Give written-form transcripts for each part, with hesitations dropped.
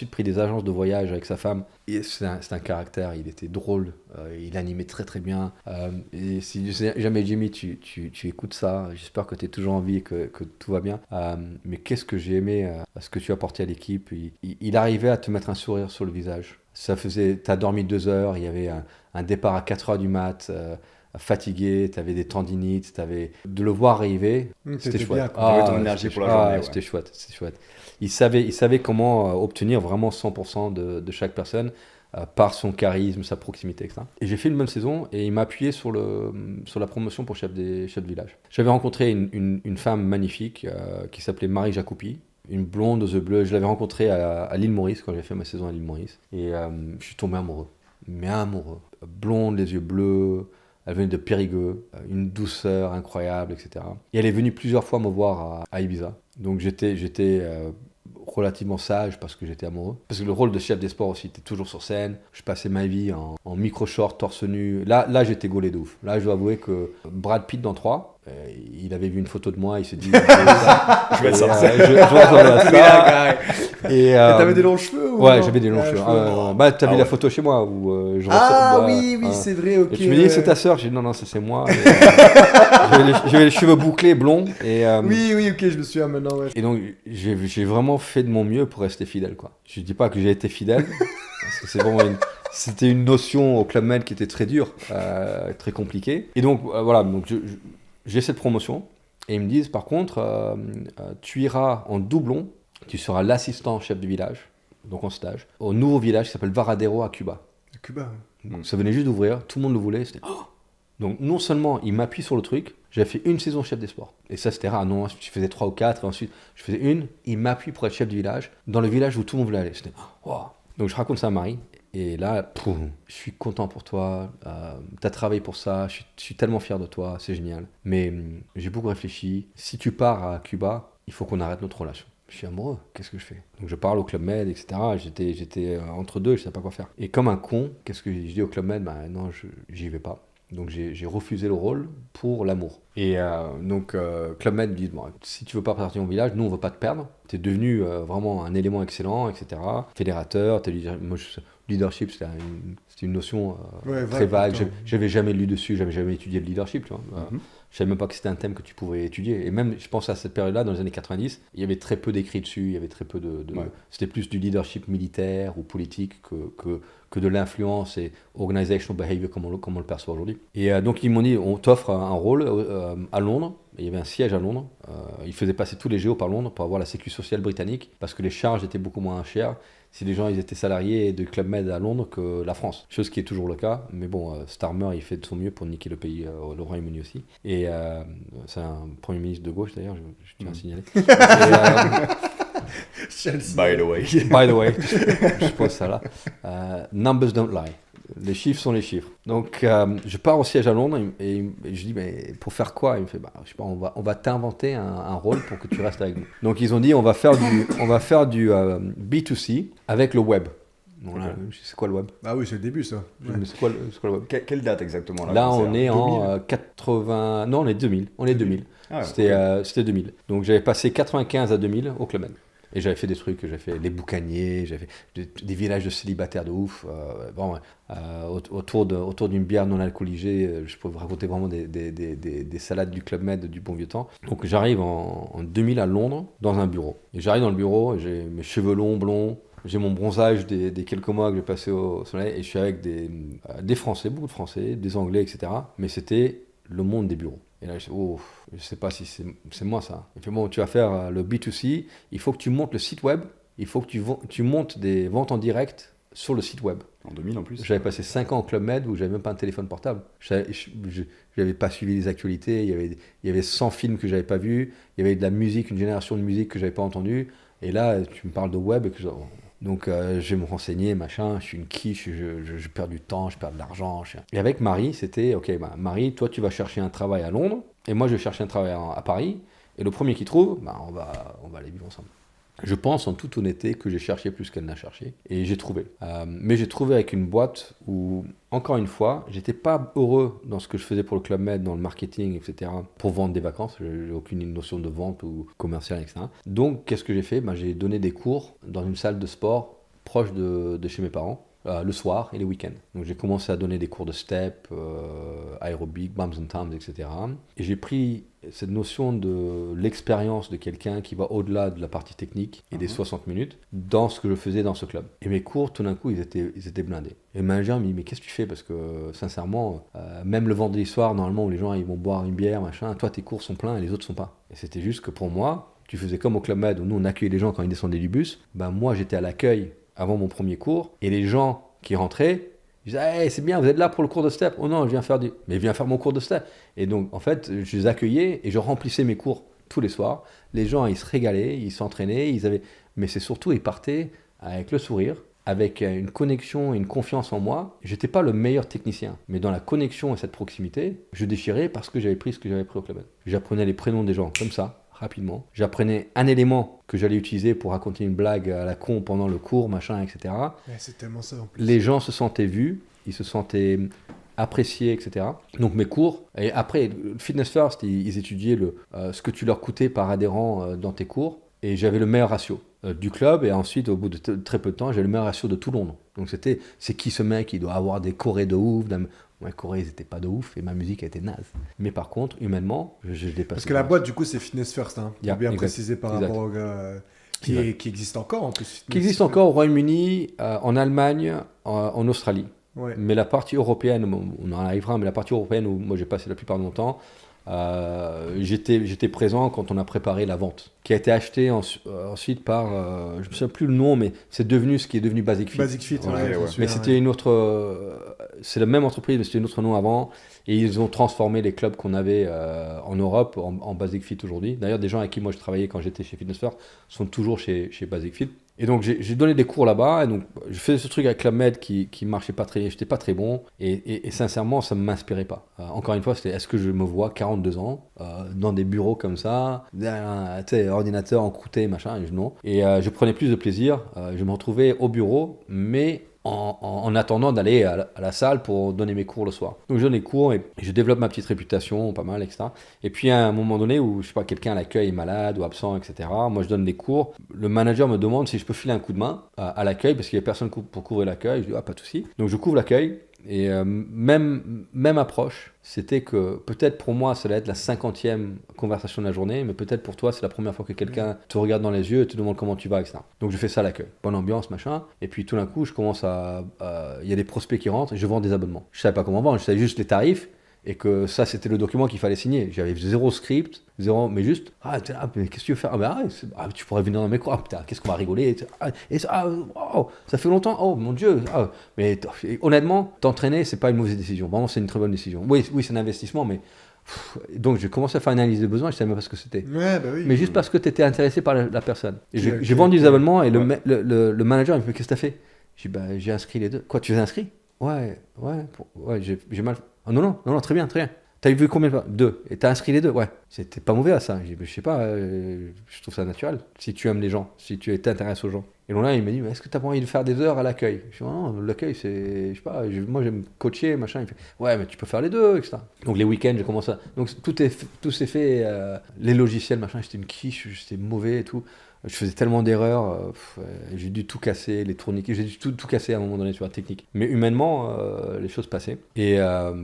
ensuite pris des agences de voyage avec sa femme. Et c'est un caractère, il était drôle, il animait très très bien. Et si jamais Jimmy, tu écoutes ça, j'espère que tu es toujours en vie et que tout va bien. Mais qu'est-ce que j'ai aimé ce que tu as apporté à l'équipe. Il arrivait à te mettre un sourire sur le visage. Ça faisait, t'as dormi 2 heures, il y avait un départ à 4 heures du mat, fatigué, t'avais des tendinites, de le voir arriver, c'était T'étais chouette. bien, quoi. T'avais ton énergie pour la journée, ouais. C'était chouette, c'était chouette. Il savait comment obtenir vraiment 100% de chaque personne par son charisme, sa proximité, etc. Et j'ai fait une bonne saison et il m'a appuyé sur la promotion pour chef de village. J'avais rencontré une femme magnifique qui s'appelait Marie Jacoupi, une blonde aux yeux bleus. Je l'avais rencontrée à l'île Maurice quand j'ai fait ma saison à l'île Maurice. Et je suis tombé amoureux. Mais amoureux. Blonde, les yeux bleus. Elle venait de Périgueux. Une douceur incroyable, etc. Et elle est venue plusieurs fois me voir à Ibiza. Donc j'étais relativement sage parce que j'étais amoureux. Parce que le rôle de chef des sports aussi, t'es toujours sur scène. Je passais ma vie en micro-short, torse nu. Là j'étais gaulé de ouf. Là, je dois avouer que Brad Pitt dans 3, il avait vu une photo de moi, il s'est dit... Je vais être ça. Je dois ressembler à ça. Et t'avais des longs cheveux ou Ouais, non? j'avais des longs cheveux. T'as vu la photo chez moi où je Ah ressemble, oui, c'est vrai, ok. Et tu me dis, c'est ta sœur? J'ai dit, non, ça c'est moi. J'avais les cheveux bouclés, blonds. Oui, ok, je me souviens maintenant. Ouais. Et donc, j'ai vraiment fait de mon mieux pour rester fidèle, quoi. Je dis pas que j'ai été fidèle, parce que c'est vraiment c'était une notion au Club Med qui était très dure, très compliquée. Et donc, voilà, donc j'ai cette promotion. Et ils me disent, par contre, tu iras en doublon, tu seras l'assistant chef de village, donc en stage, au nouveau village qui s'appelle Varadero à Cuba. Cuba. Donc, ça venait juste d'ouvrir, tout le monde le voulait. C'était... Donc non seulement il m'appuie sur le truc, j'ai fait une saison chef des sports. Et ça c'était rare, non, je faisais 3 ou 4, et ensuite je faisais une, il m'appuie pour être chef du village, dans le village où tout le monde voulait aller. C'était, wow. Donc je raconte ça à Marie, et là, je suis content pour toi, t'as travaillé pour ça, je suis tellement fier de toi, c'est génial. Mais j'ai beaucoup réfléchi, si tu pars à Cuba, il faut qu'on arrête notre relation. Je suis amoureux, qu'est-ce que je fais? Donc je parle au Club Med, etc. J'étais entre deux, je ne savais pas quoi faire. Et comme un con, qu'est-ce que je dis au Club Med? Non, j'y vais pas. Donc j'ai refusé le rôle pour l'amour. Et donc Club Med me dit, bon, si tu veux pas partir au village, nous on veut pas te perdre. Tu es devenu vraiment un élément excellent, etc. Fédérateur, leadership, c'était une notion très vague. J'avais jamais lu dessus, j'avais jamais étudié le leadership. Tu vois. Je savais même pas que c'était un thème que tu pouvais étudier. Et même, je pense à cette période-là, dans les années 90, il y avait très peu d'écrits dessus, il y avait très peu C'était plus du leadership militaire ou politique que de l'influence et organizational behavior comme on le perçoit aujourd'hui. Et donc ils m'ont dit, on t'offre un rôle à Londres. Il y avait un siège à Londres. Ils faisaient passer tous les géos par Londres pour avoir la sécu sociale britannique parce que les charges étaient beaucoup moins chères si les gens ils étaient salariés de Club Med à Londres que la France. Chose qui est toujours le cas. Mais bon, Starmer il fait de son mieux pour niquer le pays, le Royaume-Uni aussi. Et c'est un Premier ministre de gauche d'ailleurs, je tiens à signaler. By the way. By the way, je pose ça là. Numbers don't lie. Les chiffres sont les chiffres. Donc, je pars au siège à Londres et je dis, mais pour faire quoi? Il me fait, je sais pas, on va t'inventer un rôle pour que tu restes avec nous. Donc, ils ont dit, on va faire du B2C avec le web. Bon, là, c'est quoi le web? Ah oui, c'est le début ça. Ouais. C'est quoi le web? Quelle date exactement là? Là, on est en 80... Non, on est 2000. On est 2000. Ah, C'était 2000. Donc, j'avais passé 95 à 2000 au Club Med. Et j'avais fait des trucs, j'avais fait les boucaniers, j'avais fait des villages de célibataires de ouf. Autour d'une bière non alcoolisée, je peux vous raconter vraiment des salades du Club Med du bon vieux temps. Donc j'arrive en 2000 à Londres dans un bureau. Et j'arrive dans le bureau, j'ai mes cheveux longs, blonds, j'ai mon bronzage des quelques mois que j'ai passé au soleil et je suis avec des Français, beaucoup de Français, des Anglais, etc. Mais c'était le monde des bureaux. Et là, je sais pas si c'est moi ça. Il fait, bon, tu vas faire le B2C, il faut que tu montes le site web, il faut que tu montes des ventes en direct sur le site web. En 2000 en plus. J'avais passé 5 ans au Club Med où j'avais même pas un téléphone portable. J'avais pas suivi les actualités, il y avait 100 films que j'avais pas vus, il y avait de la musique, une génération de musique que j'avais pas entendue. Et là, tu me parles de web et que donc je vais me renseigner, machin, je suis une quiche, je perds du temps, je perds de l'argent. Et avec Marie, c'était, ok, Marie, toi tu vas chercher un travail à Londres, et moi je vais chercher un travail à Paris, et le premier qui trouve, on va aller vivre ensemble. Je pense en toute honnêteté que j'ai cherché plus qu'elle n'a cherché, et j'ai trouvé. Mais j'ai trouvé avec une boîte où, encore une fois, j'étais pas heureux dans ce que je faisais pour le Club Med, dans le marketing, etc., pour vendre des vacances, j'ai aucune notion de vente ou commerciale, etc. Donc, qu'est-ce que j'ai fait? J'ai donné des cours dans une salle de sport proche de chez mes parents. Le soir et les week-ends. Donc j'ai commencé à donner des cours de step, aérobic, bumps and thumbs, etc. Et j'ai pris cette notion de l'expérience de quelqu'un qui va au-delà de la partie technique et des 60 minutes dans ce que je faisais dans ce club. Et mes cours, tout d'un coup, ils étaient blindés. Et le manager me dit, mais qu'est-ce que tu fais? Parce que sincèrement, même le vendredi soir, normalement, où les gens ils vont boire une bière, machin, toi tes cours sont pleins et les autres sont pas. Et c'était juste que pour moi, tu faisais comme au Club Med où nous on accueillait les gens quand ils descendaient du bus. Ben moi j'étais à l'accueil avant mon premier cours, et les gens qui rentraient, ils disaient hey, c'est bien, vous êtes là pour le cours de step. Oh non, je viens faire mais viens faire mon cours de step. Et donc, en fait, je les accueillais et je remplissais mes cours tous les soirs. Les gens, ils se régalaient, ils s'entraînaient, mais c'est surtout, ils partaient avec le sourire, avec une connexion et une confiance en moi. J'étais pas le meilleur technicien, mais dans la connexion et cette proximité, je déchirais parce que j'avais pris ce que j'avais pris au Club Med. J'apprenais les prénoms des gens comme ça, rapidement. J'apprenais un élément que j'allais utiliser pour raconter une blague à la con pendant le cours, machin, etc. Ouais, c'est tellement ça en plus. Les gens se sentaient vus, ils se sentaient appréciés, etc. Donc mes cours, et après, Fitness First, ils étudiaient ce que tu leur coûtais par adhérent dans tes cours, et j'avais le meilleur ratio du club, et ensuite, au bout de très peu de temps, j'avais le meilleur ratio de tout Londres. Donc c'est qui ce mec? Il doit avoir des chorés de ouf. Ouais, Corée, ils n'étaient pas de ouf et ma musique était naze. Mais par contre, humainement, je l'ai passé. Parce que la boîte, du coup, c'est Fitness First, hein, pour bien exact, préciser par rapport au gars qui existe encore en plus. Qui existe encore au Royaume-Uni, en Allemagne, en Australie. Ouais. Mais la partie européenne, on en arrivera, mais la partie européenne où moi j'ai passé la plupart de mon temps, j'étais présent quand on a préparé la vente, qui a été achetée ensuite par, je ne me souviens plus le nom, mais c'est devenu ce qui est devenu Basic Fit. Basic Fit, ouais. ouais. Mais c'était une autre, c'est la même entreprise, mais c'était un autre nom avant, et ils ont transformé les clubs qu'on avait en Europe en Basic Fit aujourd'hui. D'ailleurs, des gens avec qui moi je travaillais quand j'étais chez Fitness First sont toujours chez Basic Fit. Et donc j'ai donné des cours là-bas, et donc je faisais ce truc avec Club Med qui marchait pas très, j'étais pas très bon, et sincèrement ça ne m'inspirait pas. Encore une fois, c'était est-ce que je me vois 42 ans dans des bureaux comme ça, ordinateur encrouté, machin, et non. Et je prenais plus de plaisir, je me retrouvais au bureau, mais en attendant d'aller à la salle pour donner mes cours le soir. Donc je donne les cours et je développe ma petite réputation, pas mal, etc. Et puis à un moment donné où, je sais pas, quelqu'un à l'accueil est malade ou absent, etc. Moi je donne des cours. Le manager me demande si je peux filer un coup de main à l'accueil parce qu'il n'y a personne pour couvrir l'accueil. Je dis, ah, pas de souci. Donc je couvre l'accueil. Et même approche, c'était que peut-être pour moi ça allait être la 50e conversation de la journée, mais peut-être pour toi c'est la première fois que quelqu'un te regarde dans les yeux et te demande comment tu vas, etc. Donc je fais ça à l'accueil, bonne ambiance, machin, et puis tout d'un coup je commence il y a des prospects qui rentrent et je vends des abonnements. Je savais pas comment vendre, je savais juste les tarifs, et que ça c'était le document qu'il fallait signer. J'avais zéro script, mais juste mais qu'est-ce que tu veux faire? Tu pourrais venir dans mes cours, putain, qu'est-ce qu'on va rigoler, ça fait longtemps, oh mon Dieu, mais honnêtement t'entraîner c'est pas une mauvaise décision, vraiment c'est une très bonne décision. Oui c'est un investissement, mais donc j'ai commencé à faire une analyse de besoin, je savais même pas ce que c'était. Ouais, bah oui. Mais juste parce que tu étais intéressé par la personne. Et j'ai vendu des abonnements, et le manager il me dit, qu'est-ce que t'as fait? J'ai dit, j'ai inscrit les deux. Quoi, tu les as inscrits? Ouais, j'ai mal. Oh, non, très bien. T'as vu combien de fois? 2. Et t'as inscrit les 2? Ouais. C'était pas mauvais à ça. Je sais pas, je trouve ça naturel. Si tu aimes les gens, si tu t'intéresses aux gens. Et donc là, il m'a dit, mais est-ce que t'as pas envie de faire des heures à l'accueil? Je dis, non, l'accueil, c'est, je sais pas, moi j'aime coacher, machin. Il fait, ouais, mais tu peux faire les deux, etc. Donc les week-ends, j'ai commencé à. Donc tout s'est fait, les logiciels, machin, j'étais une quiche, j'étais mauvais et tout. Je faisais tellement d'erreurs, j'ai dû tout casser, les tourniquets, j'ai dû tout casser à un moment donné sur la technique. Mais humainement, les choses passaient. Et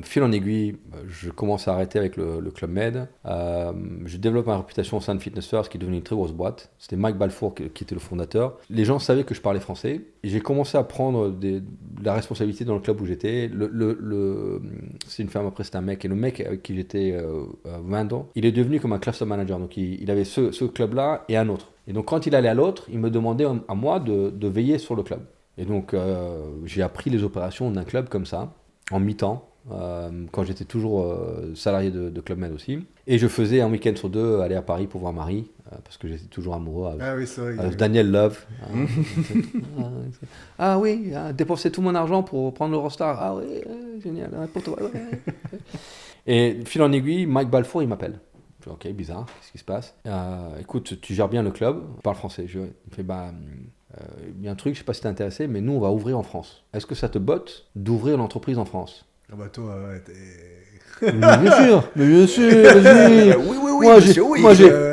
fil en aiguille, je commence à arrêter avec le Club Med. Je développe ma réputation au sein de Fitness First, qui est devenue une très grosse boîte. C'était Mike Balfour qui était le fondateur. Les gens savaient que je parlais français. Et j'ai commencé à prendre la responsabilité dans le club où j'étais. C'est une femme, après c'est un mec. Et le mec avec qui j'étais 20 ans, il est devenu comme un cluster manager. Donc il avait ce club-là et un autre. Et donc quand il allait à l'autre, il me demandait à moi de veiller sur le club. Et donc j'ai appris les opérations d'un club comme ça, en mi-temps, quand j'étais toujours salarié de Club Med aussi. Et je faisais un week-end sur 2 aller à Paris pour voir Marie, parce que j'étais toujours amoureux avec Daniel Love. Dépenser tout mon argent pour prendre l'Eurostar. Ah oui, génial, pour toi. Ouais. Et fil en aiguille, Mike Balfour, il m'appelle. Ok, bizarre, qu'est-ce qui se passe? Écoute, tu gères bien le club, je parle français. Il me fait, il y a un truc, je sais pas si t'es intéressé, mais nous on va ouvrir en France. Est-ce que ça te botte d'ouvrir l'entreprise en France? Ah bah toi, ouais, t'es... Mais bien sûr, vas-y. Oui, Moi, monsieur, oui.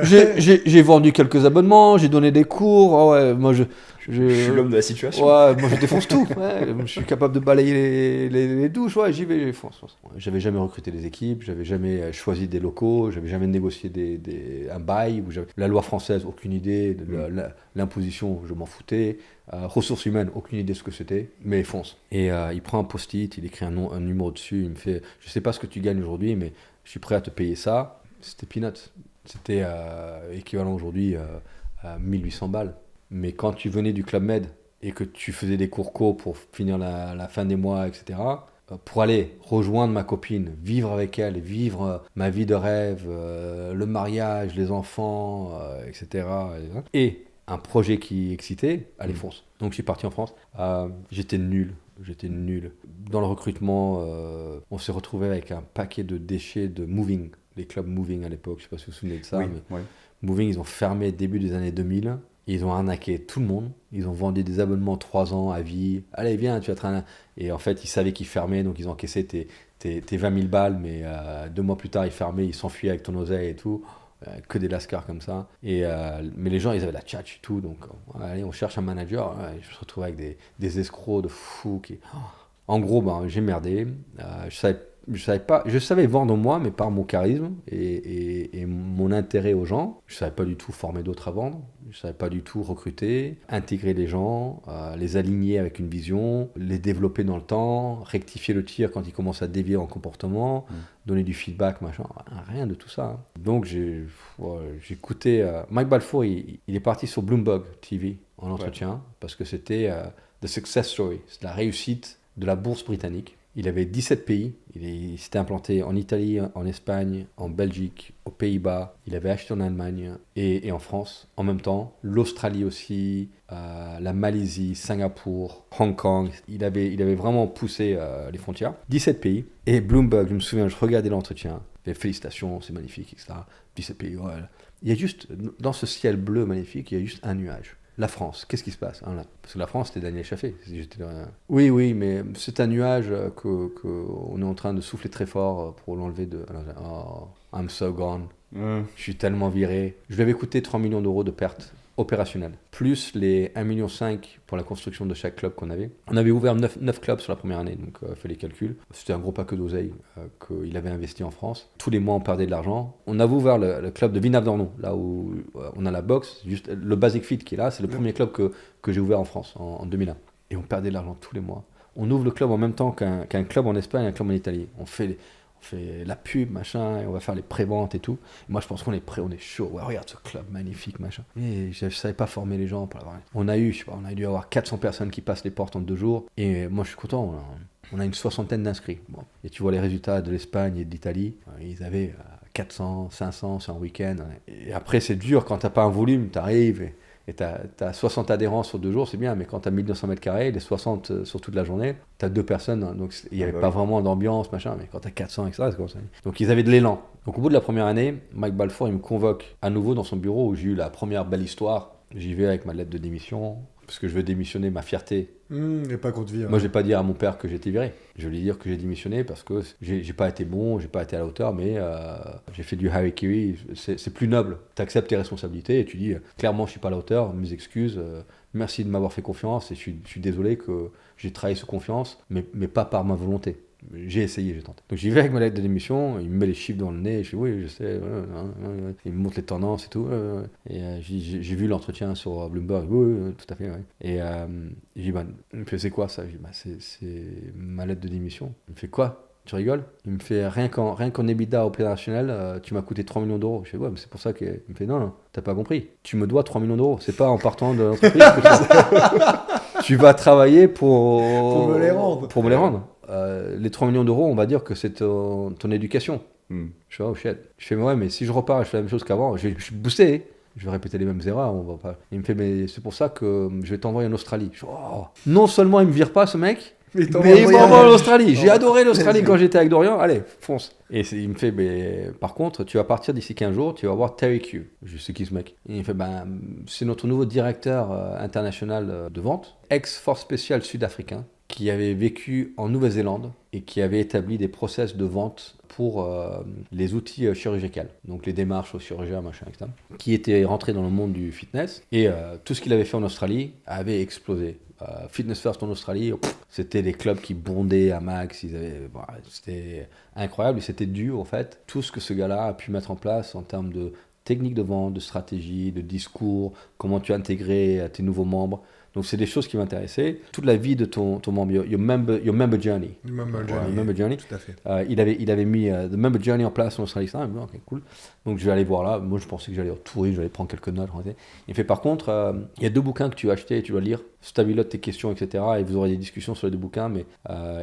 j'ai vendu quelques abonnements, j'ai donné des cours. Ah ouais, moi, Je suis l'homme de la situation. Ouais, moi je défonce tout. Ouais, je suis capable de balayer les douches. Ouais, j'y vais, je fonce. Ouais, j'avais jamais recruté des équipes, j'avais jamais choisi des locaux, j'avais jamais négocié un bail. La loi française, aucune idée. L'imposition, je m'en foutais. Ressources humaines, aucune idée de ce que c'était. Mais fonce. Et il prend un post-it, il écrit un numéro dessus. Il me fait, je sais pas ce que tu gagnes aujourd'hui, mais je suis prêt à te payer ça. C'était peanuts. C'était équivalent aujourd'hui à 1800 balles. Mais quand tu venais du Club Med et que tu faisais des cours co pour finir la fin des mois, etc., pour aller rejoindre ma copine, vivre avec elle, vivre ma vie de rêve, le mariage, les enfants, etc., et un projet qui excitait, allez, fonce. Donc je suis parti en France. J'étais nul. Dans le recrutement, on s'est retrouvé avec un paquet de déchets de Moving, les clubs Moving à l'époque, je ne sais pas si vous vous souvenez de ça, mais Moving, ils ont fermé début des années 2000. Ils ont arnaqué tout le monde. Ils ont vendu des abonnements 3 ans à vie. Allez, viens, tu vas te... Et en fait, ils savaient qu'ils fermaient, donc ils encaissaient tes 20 000 balles, mais 2 mois plus tard, ils fermaient, ils s'enfuyaient avec ton oseille et tout. Que des lascars comme ça. Mais les gens, ils avaient la tchatch et tout. Donc, allez, on cherche un manager. Je me retrouve avec des escrocs de fous. En gros, j'ai merdé. Je savais vendre moi, mais par mon charisme et mon intérêt aux gens. Je savais pas du tout former d'autres à vendre. Je savais pas du tout recruter, intégrer les gens, les aligner avec une vision, les développer dans le temps, rectifier le tir quand ils commencent à dévier en comportement, donner du feedback, machin. Rien de tout ça. Hein. Donc j'ai écouté Mike Balfour, il est parti sur Bloomberg TV en entretien parce que c'était the success story, c'est la réussite de la bourse britannique. Il avait 17 pays, il s'était implanté en Italie, en Espagne, en Belgique, aux Pays-Bas, il avait acheté en Allemagne et en France en même temps, l'Australie aussi, la Malaisie, Singapour, Hong Kong, il avait vraiment poussé les frontières. 17 pays, et Bloomberg, je me souviens, je regardais l'entretien, félicitations, c'est magnifique, etc. 17 pays, ouais. Il y a juste, dans ce ciel bleu magnifique, il y a juste un nuage. La France, qu'est-ce qui se passe hein, là? Parce que la France, c'était Daniel Chaffé. Oui, mais c'est un nuage qu'on est en train de souffler très fort pour l'enlever de... Oh, I'm so gone. Je suis tellement viré. Je lui avais coûté 3 millions d'euros de pertes opérationnelles, plus les 1,5 million pour la construction de chaque club qu'on avait. On avait ouvert 9 clubs sur la première année, donc fait les calculs. C'était un gros paquet d'oseille qu'il avait investi en France. Tous les mois, on perdait de l'argent. On avait ouvert le club de Villeneuve-d'Ornon, là où on a la boxe, juste le Basic Fit qui est là, c'est le premier club que j'ai ouvert en France en 2001. Et on perdait de l'argent tous les mois. On ouvre le club en même temps qu'un club en Espagne et un club en Italie. On fait la pub, machin, et on va faire les préventes et tout. Et moi, je pense qu'on est prêt, on est chaud. Ouais, regarde ce club magnifique, machin. Et je savais pas former les gens pour l'avoir. On a dû avoir 400 personnes qui passent les portes en 2 jours. Et moi, je suis content. On a une 60aine d'inscrits. Bon. Et tu vois les résultats de l'Espagne et de l'Italie. Ils avaient 400, 500, c'est un week-end. Et après, c'est dur quand t'as pas un volume, t'arrives et t'as 60 adhérents sur 2 jours, c'est bien, mais quand t'as 1200 mètres carrés, les 60 sur toute la journée, t'as 2 personnes, hein, donc il n'y avait pas vraiment d'ambiance, machin, mais quand t'as 400, etc., c'est comme ça. Donc ils avaient de l'élan. Donc au bout de la première année, Mike Balfour, il me convoque à nouveau dans son bureau où j'ai eu la première belle histoire. J'y vais avec ma lettre de démission, parce que je veux démissionner, ma fierté. Et pas qu'on te vire. Moi, je vais pas dire à mon père que j'ai été viré. Je vais lui dire que j'ai démissionné parce que j'ai pas été bon, j'ai pas été à la hauteur, mais j'ai fait du harikiri. C'est plus noble. Tu acceptes tes responsabilités et tu dis clairement, je suis pas à la hauteur, mes excuses, merci de m'avoir fait confiance et je suis désolé que j'ai trahi sous confiance, mais pas par ma volonté. J'ai essayé, j'ai tenté. Donc j'y vais avec ma lettre de démission, il me met les chiffres dans le nez, je dis oui, je sais, il me montre les tendances et tout. Et j'ai vu l'entretien sur Bloomberg, oui, tout à fait. Ouais. Et j'ai dit, il me fait, c'est quoi ça? Je dis, c'est ma lettre de démission. Il me fait, quoi? Tu rigoles? Il me fait, rien qu'en EBITDA opérationnel, tu m'as coûté 3 millions d'euros. Je fais, ouais, mais c'est pour ça qu'il me fait, non, t'as pas compris. Tu me dois 3 millions d'euros. C'est pas en partant de l'entreprise que tu vas travailler pour me les rendre. Pour me les rendre. Les 3 millions d'euros, on va dire que c'est ton éducation. Je fais, oh shit. Je fais, ouais, mais si je repars et je fais la même chose qu'avant, je suis boosté. Je vais répéter les mêmes erreurs. On va pas... Il me fait, mais c'est pour ça que je vais t'envoyer en Australie. Je fais, oh. Non seulement il me vire pas, ce mec, mais il m'envoie en Australie. J'ai adoré l'Australie quand j'étais avec Dorian. Allez, fonce. Et il me fait, mais par contre, tu vas partir d'ici 15 jours, tu vas voir Terry Q. Je sais qui ce mec. Et il me fait, c'est notre nouveau directeur international de vente, ex-force spéciale sud-africain, qui avait vécu en Nouvelle-Zélande et qui avait établi des process de vente pour les outils chirurgicaux, donc les démarches aux chirurgiens, machin, etc., qui était rentré dans le monde du fitness. Et tout ce qu'il avait fait en Australie avait explosé. Fitness First en Australie, c'était des clubs qui bondaient à max, c'était incroyable et c'était dû en fait tout ce que ce gars-là a pu mettre en place en termes de technique de vente, de stratégie, de discours, comment tu as intégré tes nouveaux membres. Donc c'est des choses qui m'intéressaient. Toute la vie de ton membre, your member journey. Member journey. Tout à fait. Il avait mis the member journey en place en Australie. Ok, cool. Donc je vais aller voir là. Moi je pensais que j'allais retourner, j'allais prendre quelques notes. Il fait par contre, il y a 2 bouquins que tu as achetés et tu dois lire. Stabilote tes questions, etc. Et vous aurez des discussions sur les 2 bouquins. Mais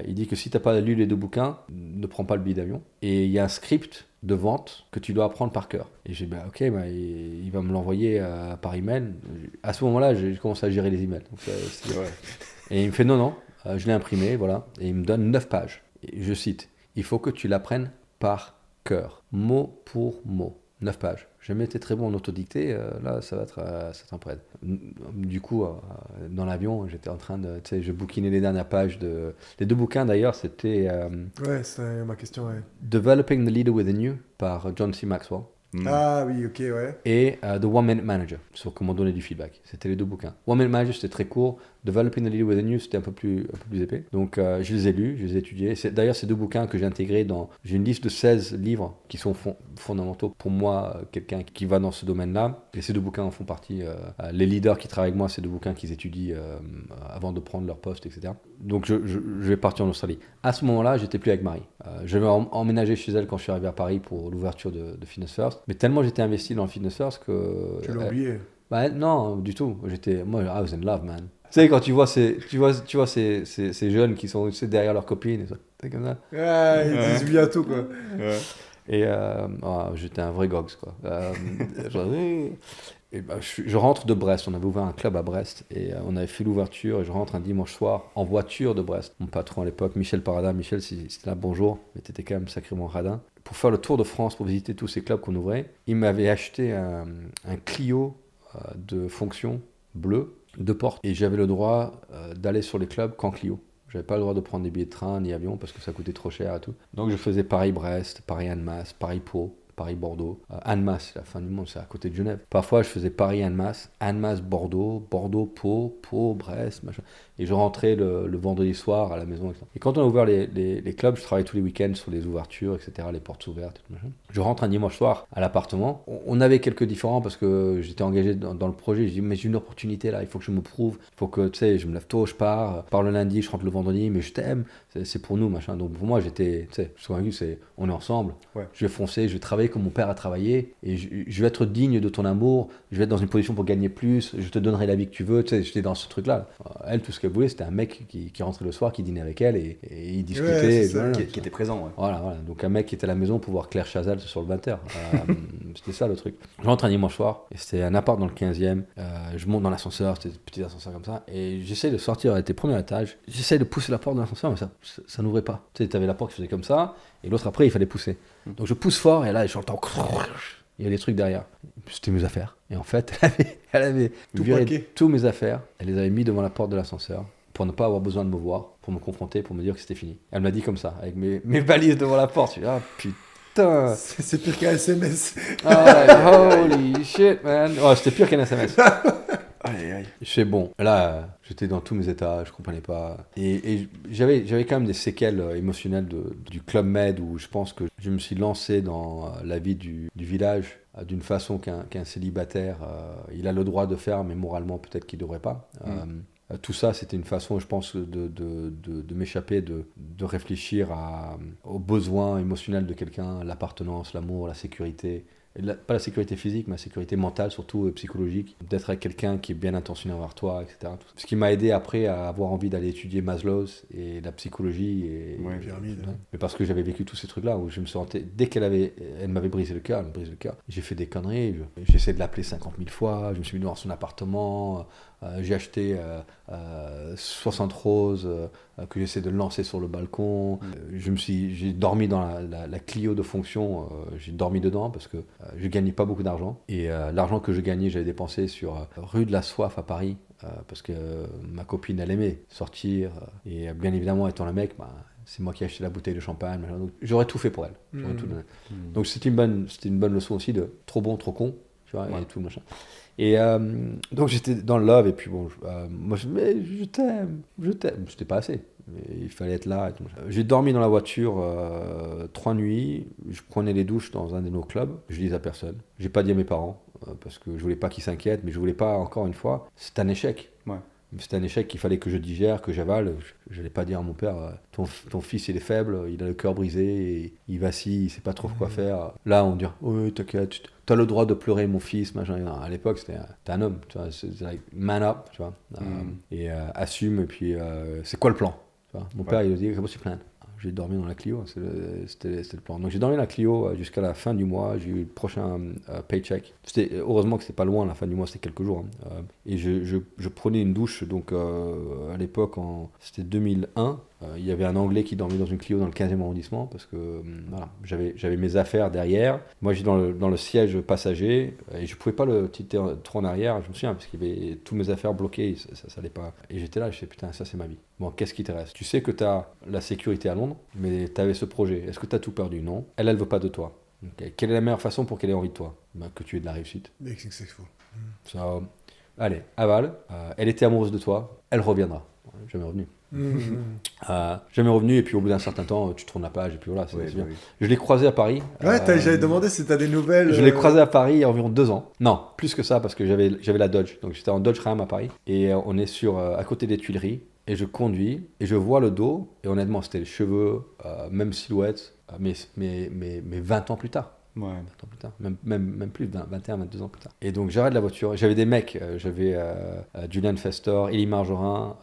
il dit que si tu n'as pas lu les 2 bouquins, ne prends pas le billet d'avion. Et il y a un script de vente que tu dois apprendre par cœur. Et j'ai dit, il va me l'envoyer par email. À ce moment-là, j'ai commencé à gérer les emails. Donc, et il me fait, non, je l'ai imprimé, voilà. Et il me donne 9 pages. Et je cite, il faut que tu l'apprennes par cœur, mot pour mot. 9 pages. J'ai jamais été très bon en autodictée, là ça va être un prêt. Du coup, dans l'avion, j'étais en train de, je bouquinais les dernières pages de... Les 2 bouquins d'ailleurs, c'était... ouais, c'est ma question, ouais. Developing the Leader Within You par John C. Maxwell. Ah oui, ok, ouais. Et The One Minute Manager, sur comment donner du feedback. C'était les 2 bouquins. One Minute Manager, c'était très court. Developing the Leader Within You, c'était un peu plus épais. Donc, je les ai lus, je les ai étudiés. D'ailleurs, ces 2 bouquins que j'ai intégrés dans... J'ai une liste de 16 livres qui sont fondamentaux pour moi, quelqu'un qui va dans ce domaine-là. Et ces 2 bouquins en font partie. Les leaders qui travaillent avec moi, c'est 2 bouquins qu'ils étudient avant de prendre leur poste, etc. Donc, je vais partir en Australie. À ce moment-là, j'étais plus avec Marie. Je vais emménager chez elle quand je suis arrivé à Paris pour l'ouverture de Fitness First. Mais tellement j'étais investi dans le Fitness First que... Tu l'as oublié. Non, du tout. Moi, I was in love, man. Tu sais, quand tu vois ces jeunes qui sont derrière leurs copines, c'est comme ça. Ouais, ils disent bientôt, quoi. Ouais. Et j'étais un vrai gogs, quoi. Et je rentre de Brest, on avait ouvert un club à Brest et on avait fait l'ouverture et je rentre un dimanche soir en voiture de Brest. Mon patron à l'époque, Michel Paradin, Michel, si c'était là, bonjour, mais t'étais quand même sacrément radin. Pour faire le tour de France, pour visiter tous ces clubs qu'on ouvrait, il m'avait acheté un Clio de fonction bleu, 2 portes, et j'avais le droit d'aller sur les clubs qu'en Clio. J'avais pas le droit de prendre des billets de train ni avion parce que ça coûtait trop cher et tout. Donc je faisais Paris-Brest, Paris-Annemasse, Paris-Pau, Paris-Bordeaux. Annemasse, c'est la fin du monde, c'est à côté de Genève. Parfois, je faisais Paris-Annemasse, Annemasse-Bordeaux, Bordeaux-Pau, Pau-Brest, machin. Et je rentrais le vendredi soir à la maison, etc. Et quand on a ouvert les clubs, je travaillais tous les week-ends sur les ouvertures, etc., les portes ouvertes, et tout, machin. Je rentre un dimanche soir à l'appartement. On avait quelques différends parce que j'étais engagé dans le projet. Je dis, mais j'ai une opportunité là, il faut que je me prouve. Il faut que, tu sais, je me lève tôt, je pars le lundi, je rentre le vendredi, mais je t'aime, c'est pour nous, machin. Donc pour moi, j'étais, tu sais, je suis convaincu, on est ensemble. Ouais. Je vais foncer, je vais travailler comme mon père a travaillé et je vais être digne de ton amour. Je vais être dans une position pour gagner plus. Je te donnerai la vie que tu veux. Tu sais, j'étais dans ce truc-là. Elle, tout ce qu'elle voulait, c'était un mec qui rentrait le soir, qui dînait avec elle et il discutait. Ouais, qui était présent. Ouais. Voilà. Donc un mec qui était à la maison pour voir Claire Chazal sur le 20h. C'était ça le truc. Je rentre un dimanche soir et c'était un appart dans le 15e. Je monte dans l'ascenseur, c'était un petit ascenseur comme ça. Et j'essaie de sortir, elle était premier étage. J'essaie de pousser la porte de l'ascenseur, mais ça n'ouvrait pas. Tu sais, t'avais la porte qui faisait comme ça et l'autre après, il fallait pousser. Donc je pousse fort et là, j'entends. Il y a des trucs derrière. C'était mes affaires. Et en fait, elle avait viré tous mes affaires. Elle les avait mis devant la porte de l'ascenseur pour ne pas avoir besoin de me voir, pour me confronter, pour me dire que c'était fini. Elle m'a dit comme ça, avec mes valises devant la porte. Je dis, ah putain. C'est pire qu'un SMS. Holy shit, man. Oh, c'était pire qu'un SMS. Aïe. Je fais bon. Là, j'étais dans tous mes états, je comprenais pas. Et j'avais quand même des séquelles émotionnelles du Club Med où je pense que je me suis lancé dans la vie du village d'une façon qu'un célibataire, il a le droit de faire, mais moralement peut-être qu'il devrait pas. Tout ça, c'était une façon, je pense, de m'échapper, de réfléchir aux besoins émotionnels de quelqu'un, l'appartenance, l'amour, la sécurité. Pas la sécurité physique, mais la sécurité mentale, surtout psychologique, d'être avec quelqu'un qui est bien intentionné envers toi, etc. Ce qui m'a aidé après à avoir envie d'aller étudier Maslow's et la psychologie. Pyramide. Mais parce que j'avais vécu tous ces trucs-là où je me sentais, dès elle m'avait brisé le cœur, j'ai fait des conneries, j'ai essayé de l'appeler 50 000 fois, je me suis mis dans son appartement, j'ai acheté 60 roses que j'essaie de lancer sur le balcon. J'ai dormi dans la Clio de fonction, j'ai dormi dedans parce que je gagnais pas beaucoup d'argent. Et l'argent que je gagnais, j'avais dépensé sur rue de la Soif à Paris. Parce que ma copine, elle aimait sortir. Et bien évidemment, étant le mec, c'est moi qui ai acheté la bouteille de champagne. Machin. Donc, j'aurais tout fait pour elle. J'aurais tout donné. Donc c'était une bonne leçon aussi de trop bon, trop con, tu vois, et tout le machin. Et donc j'étais dans le love, et puis bon, moi mais je t'aime. C'était pas assez. Mais il fallait être là. Et tout. J'ai dormi dans la voiture 3 nuits. Je prenais les douches dans un de nos clubs. Je disais à personne. J'ai pas dit à mes parents parce que je voulais pas qu'ils s'inquiètent, mais je voulais pas, encore une fois, c'est un échec. Ouais. C'était un échec qu'il fallait que je digère, que j'avale. Je n'allais pas dire à mon père, ton fils il est faible, il a le cœur brisé, et il vacille, il sait pas trop quoi faire. Là on dit, oui t'inquiète, tu as le droit de pleurer mon fils, machin. À l'époque t'es un homme, tu vois, c'est like, man up, tu vois, et assume, et puis c'est quoi le plan, tu vois. Mon père il a dit, comment tu plains? J'ai dormi dans la Clio, c'était le plan. Donc j'ai dormi dans la Clio jusqu'à la fin du mois, j'ai eu le prochain paycheck. Heureusement que c'était pas loin, la fin du mois c'était quelques jours. Et je prenais une douche, donc à l'époque, c'était 2001. Il y avait un Anglais qui dormait dans une Clio dans le 15e arrondissement, parce que voilà, j'avais mes affaires derrière. Moi j'étais dans le siège passager, et je pouvais pas le tirer trop en arrière, je me souviens, parce qu'il y avait toutes mes affaires bloquées, ça allait pas. Et j'étais là, je me putain, ça c'est ma vie. Bon, qu'est-ce qui te reste? Tu sais que tu as la sécurité à Londres, mais tu avais ce projet. Est-ce que tu as tout perdu? Non. Elle veut pas de toi. Okay. Quelle est la meilleure façon pour qu'elle ait envie de toi? Que tu aies de la réussite. Make successful. So, allez, avale. Elle était amoureuse de toi, elle reviendra. Jamais revenu. Jamais revenu, et puis au bout d'un certain temps, tu tournes la page, et puis voilà, c'est bien. Je l'ai croisé à Paris. Ouais, j'avais demandé si tu as des nouvelles. Je l'ai croisé à Paris il y a environ 2 ans. Non, plus que ça, parce que j'avais la Dodge. Donc j'étais en Dodge Ram à Paris, et on est à côté des Tuileries. Et je conduis, et je vois le dos, et honnêtement, c'était les cheveux, même silhouette, mais 20 ans plus tard. Ouais. 20 ans plus tard, même plus, 21, 22 ans plus tard. Et donc j'arrête la voiture, j'avais des mecs, j'avais Julian Festor, Élie Margerin,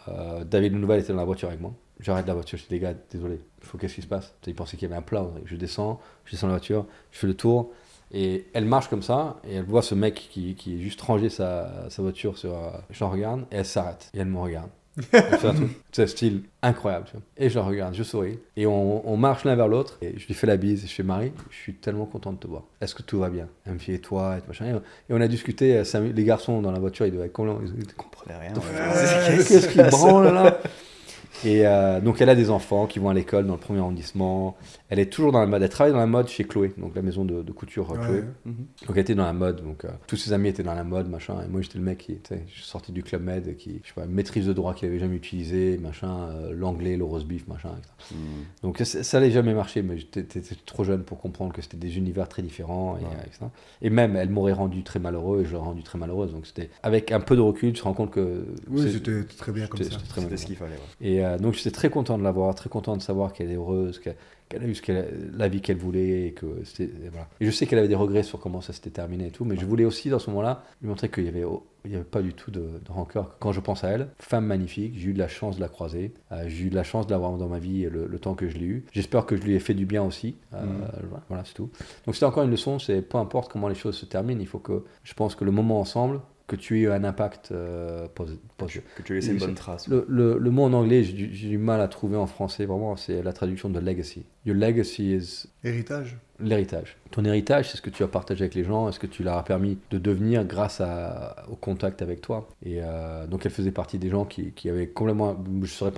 David Nouvel était dans la voiture avec moi. J'arrête la voiture, je dis les gars, désolé, qu'est-ce qui se passe? Ils pensaient qu'il y avait un plat, je descends la voiture, je fais le tour, et elle marche comme ça, et elle voit ce mec qui est juste rangé sa voiture sur... je la regarde, et elle s'arrête, et elle me regarde. Elle fait un truc, c'est un style incroyable, tu vois. Et je la regarde, je souris, et on marche l'un vers l'autre, et je lui fais la bise, et je fais Marie, je suis tellement content de te voir. Est-ce que tout va bien? Elle me fait, et toi, et machin. Et on a discuté, les garçons dans la voiture, ils devaient ils comprenaient rien. Qu'est-ce qu'ils branlent là? Et donc elle a des enfants qui vont à l'école dans le 1er arrondissement. Elle est toujours dans la mode. Elle travaille dans la mode chez Chloé, donc la maison de couture Chloé. Donc elle était dans la mode. Donc tous ses amis étaient dans la mode, machin. Et moi j'étais le mec qui était sorti du Club Med, qui je sais pas, maîtrise de droit qu'il avait jamais utilisé, machin, l'anglais, le roast beef, machin. Etc. Donc ça n'allait jamais marcher, mais j'étais trop jeune pour comprendre que c'était des univers très différents. Et même elle m'aurait rendu très malheureux, et je l'aurais rendu très malheureuse. Donc c'était avec un peu de recul, tu te rends compte que c'était très bien comme ça. C'était ce qu'il fallait. Ouais. Et donc j'étais très content de la voir, très content de savoir qu'elle est heureuse, qu'elle a eu la vie qu'elle voulait, et voilà. Et je sais qu'elle avait des regrets sur comment ça s'était terminé et tout, mais je voulais aussi dans ce moment-là lui montrer qu'il y avait pas du tout de rancœur. Quand je pense à elle, femme magnifique, j'ai eu de la chance de la croiser, j'ai eu de la chance de l'avoir dans ma vie le temps que je l'ai eu. J'espère que je lui ai fait du bien aussi. Voilà, c'est tout. Donc c'était encore une leçon, c'est peu importe comment les choses se terminent, il faut que, je pense que le moment ensemble, que tu aies un impact positif. Que tu laisses une bonne trace. Le mot en anglais, j'ai du mal à trouver en français, vraiment, c'est la traduction de legacy. Your legacy is... Héritage. L'héritage. Ton héritage, c'est ce que tu as partagé avec les gens, est-ce que tu leur as permis de devenir grâce au contact avec toi. Et donc elle faisait partie des gens qui avaient complètement... Je ne saurais pas